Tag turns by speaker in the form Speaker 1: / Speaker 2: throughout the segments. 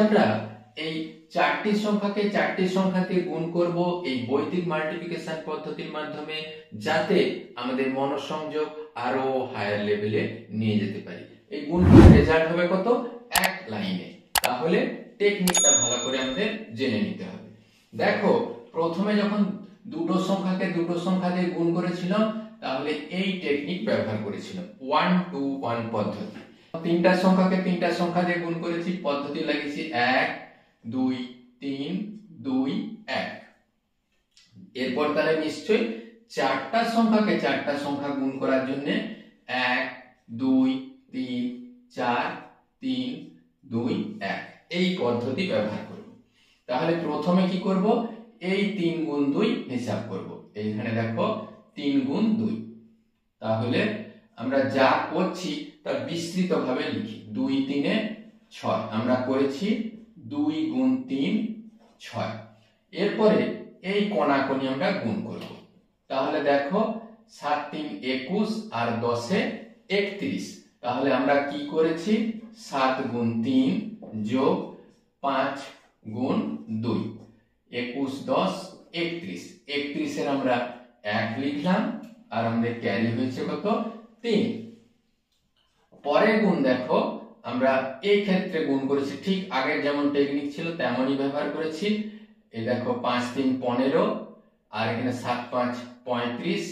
Speaker 1: আমরা এই চারটি সংখ্যাকে চারটি সংখ্যা দিয়ে গুণ করব এই বৈদিক মাল্টিপ্লিকেশন পদ্ধতির মাধ্যমে, যাতে আমাদের মনোসংযোগ আরো হায়ার লেভেলে নিয়ে যেতে পারি। এই গুণ করে রেজাল্ট হবে কত? এক লাইনে। তাহলে টেকনিকটা ভালো করে আমাদের জেনে নিতে হবে। দেখো, প্রথমে যখন দুটো সংখ্যাকে দুটো সংখ্যা দিয়ে গুণ করেছিলাম, তাহলে এই টেকনিক ব্যবহার করেছিলাম 1 to 1 পদ্ধতি। তিনটা সংখ্যাকে তিনটা সংখ্যা দিয়ে গুণ করেছি, পদ্ধতি লাগিয়েছি 1 2 3 2 1। এরপর তাহলে নিশ্চয়ই চারটা সংখ্যাকে চারটা সংখ্যা গুণ করার জন্য 1 2 3 4 3 2 1 এই পদ্ধতি ব্যবহার করব। তাহলে প্রথমে কি করব? এই 3 গুণ 2 হিসাব করব। এইখানে দেখো 3 গুণ 2। তাহলে আমরা যা করছি তা বিস্তৃতভাবে লিখি। 2 3 এ 6 আমরা করেছি 2 গুণ 3 6। এরপরে এই কোণাকোণি আমরা গুণ করব। তাহলে দেখো 7 3 21 আর 10 এ 31। তাহলে আমরা কি করেছি? 7 গুণ 3 যোগ 5 গুণ 2 21 10 31। 31 এর আমরা 1 লিখলাম আর আমাদের ক্যারি হয়েছে কত? 3। পরের গুণ দেখো, আমরা এই ক্ষেত্রে গুণ করেছি ঠিক আগের যেমন টেকনিক ছিল তেমনই ব্যবহার করেছি। এই দেখো 5 3 15 আর এখানে 7 5 35।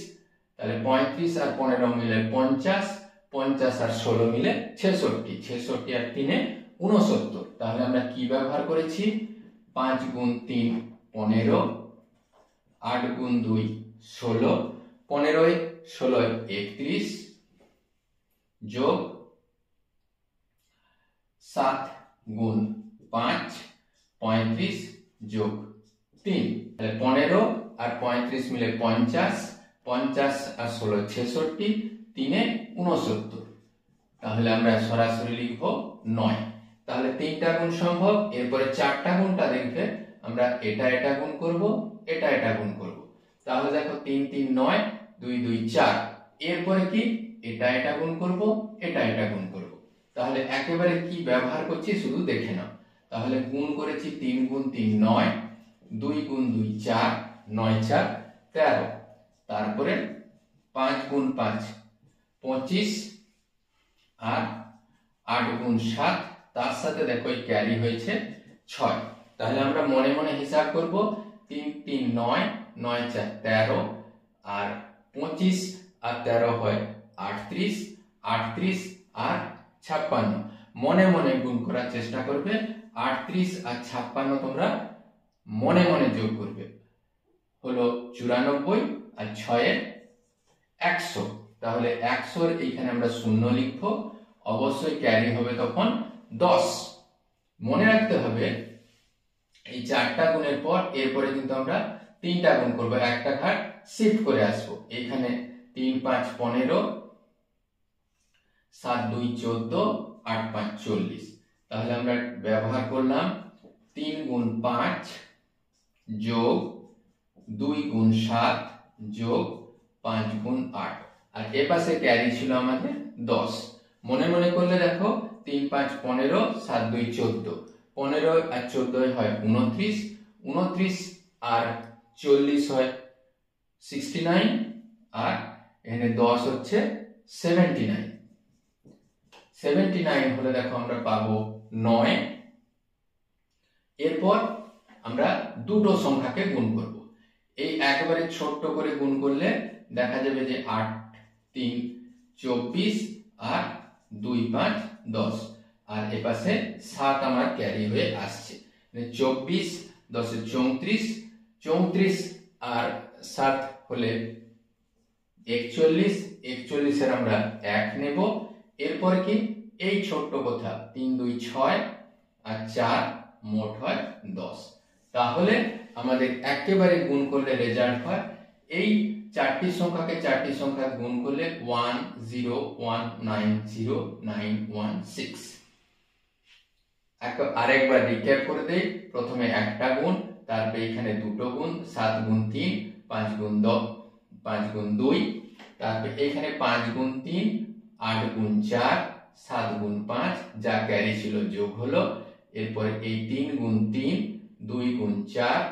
Speaker 1: তাহলে 35 আর 15 মিলে 50, 50 আর 16 মিলে 66, 66 আর 3 এ 69। তাহলে আমরা কি ব্যবহার করেছি? 5 গুণ 3 15, 8 গুণ 2 16, 15 16 31 যোগ 7 গুণ 5 35 যোগ 3। তাহলে 15 আর 35 মিলে 50, 50 আর 16 66, 3 এ 69। তাহলে আমরা সরাসরি লিখব 9। তাহলে 3টা গুণ সম্ভব। এরপরে 4টা গুণটা দেখবে আমরা এটা গুণ করব, এটা গুণ করব। তাহলে দেখো 3 3 9 2 2 4। এরপরে কি? এটা গুণ করব, এটা গুণ করব। তাহলে একেবারে কি ব্যবহার করছি শুধু দেখে নাও। তাহলে গুণ করেছি 3 গুণ 3 9, 2 গুণ 2 4, 9 4 13। তারপরে 5 গুণ 5 25 আর 8 গুণ 7, তার সাথে দেখো এই ক্যারি হয়েছে 6। তাহলে আমরা মনে মনে হিসাব করব। 3 3 9 9 4 13 আর 25 আর 13 হয় 38, 38 আর 56। মনে মনে গুণ করার চেষ্টা করবে। 38 আর 56 তোমরা মনে মনে যোগ করবে, হলো 94 আর 6 এর 100। তাহলে 100 এর এইখানে আমরা শূন্য লিখব। অবশ্যই ক্যারি হবে তখন 10। মনে রাখতে হবে এই 4টা গুণের পর এরপরে কিন্তু আমরা 3টা গুণ করব, একটা ঘাট শিফট করে আসবো। এখানে 3 5 15, 7 2 14, 8 5 40। তাহলে আমরা ব্যবহার করলাম 3 গুণ 5 যোগ 2 গুণ 7 যোগ 5 গুণ 8। আর এ পাশে ক্যারি ছিল আমাদের 10। মনে মনে করলে দেখো 3 5 15, 7 2 14, 15 আর 14 হয় 29, 29 আর 40 হয় 69 আর এখানে 10 হচ্ছে 79। 79 হলে দেখো আমরা পাবো 9। এরপর আমরা দুটো সংখ্যাকে গুণ করব। এই একেবারে ছোট্ট করে গুণ করলে দেখা যাবে যে 8 3 24 আর 2 5 10। আর এপাশে 7 আমার ক্যারি হয়ে আসছে। 24 10 34, 34 আর 7 হলে 41, 41 এর আমরা 1 নেব। এরপর কি? এই ছোট্ট কথা 3 2 6 আর 4 মোট হয় 10। তাহলে আমাদের একেবারে গুণ করলে রেজাল্ট হয় এই চারটি সংখ্যাকে চারটি সংখ্যা গুণ করলে 10190916। আরেকবার রিক্যাপ করে দেই। প্রথমে একটা গুণ, তারপরে এখানে দুটো গুণ 7 গুণ 3 5 গুণ 10 5 গুণ 2, তারপরে এখানে 5 গুণ 3 8 গুণ 4 7 গুণ 5 যা ক্যারি ছিল যোগ হলো। এরপরে এই 3 গুণ 3 2 গুণ 4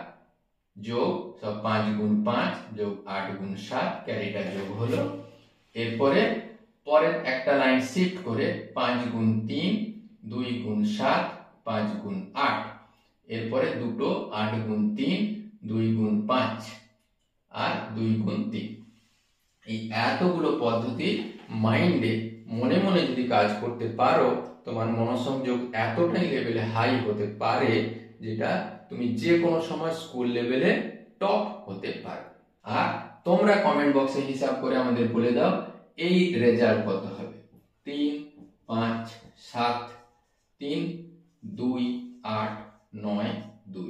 Speaker 1: যোগ সব 5 গুণ 5 যোগ 8 গুণ 7 ক্যারিটা যোগ হলো। এরপরে পরের একটা লাইন শিফট করে 5 গুণ 3 2 গুণ 7 5 গুণ 8, এরপরে দুটো 8 গুণ 3 2 গুণ 5 আর 2 গুণ 3। এই এতগুলো পদ্ধতি মাইন্ডে মনে মনে যদি কাজ করতে পারো, তোমার মনোসংযোগ এতটাই লেভেলে হাই হতে পারে যেটা তুমি যে কোনো সময় স্কুল লেভেলে টপ হতে পারো। আর তোমরা কমেন্ট বক্সে হিসাব করে আমাদের বলে দাও এই রেজাল্ট কত হবে। 3 5 7 3 2 8 9 2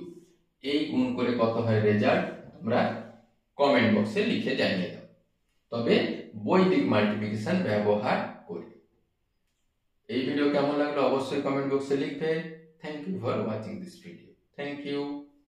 Speaker 1: এই গুণ করে কত হয় রেজাল্ট তোমরা কমেন্ট বক্সে লিখে জানিয়ে দাও, তবে বৈদিক মাল্টিপ্লিকেশন ব্যবহার করে। এই ভিডিও কেমন লাগলো অবশ্যই কমেন্ট বক্সে লিখবে। Thank you for watching this video. Thank you.